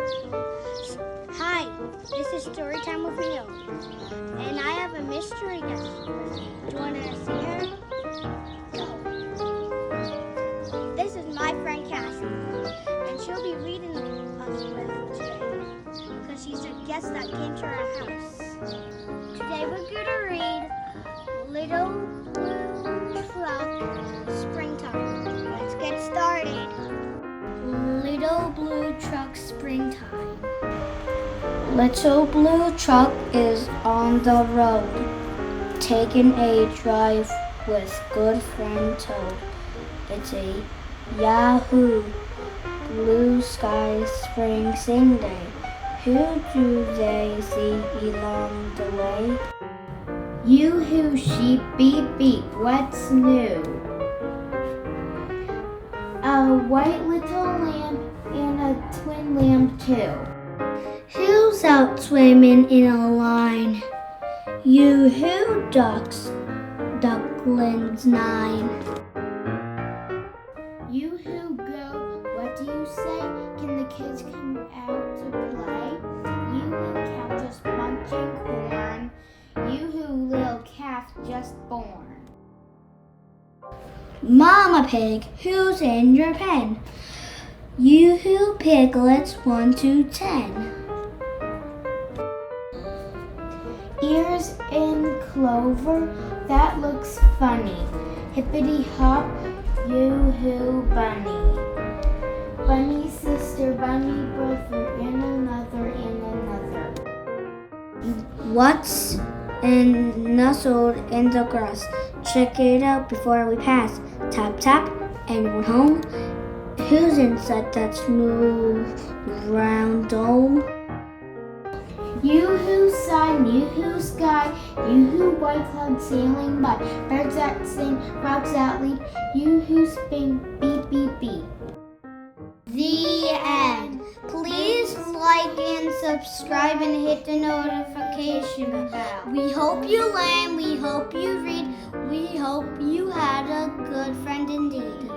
Hi, this is Storytime with Neil, and I have a mystery guest with me. Do you want to see her? Go. This is my friend Cassie, and she'll be reading us with today because she's a guest that came to our house. Today we're going to read Little Blue Truck Springtime. Let's get started. Little Blue Truck Springtime. Little blue truck is on the road, taking a drive with good friend Toad. It's a Yahoo blue sky spring sing day. Who do they see along the way? Yoo-hoo sheep, beep beep, what's new? A white little lamb and a twin lamb too. Who's out swimming in a line? Yoo-hoo ducks, ducklings 9. Yoo-hoo goat, what do you say? Can the kids come out to play? Yoo-hoo cow just munching corn. Yoo-hoo little calf just born. Mama Pig, who's in your pen? Yoo-hoo piglets 1 to 10. Ears in clover, that looks funny. Hippity hop, yoo-hoo bunny. Bunny sister, bunny brother, and another. What's nestled in the grass? Check it out before we pass. Tap tap, anyone home? Who's inside that smooth round dome? Yoo-hoo sun, yoo-hoo sky, yoo-hoo white cloud sailing by, birds that sing, frogs that leap, yoo-hoo spin, beep beep beep. The end. Please like and subscribe and hit the notification bell. We hope you learn, we hope you read, we hope you had a good friend indeed.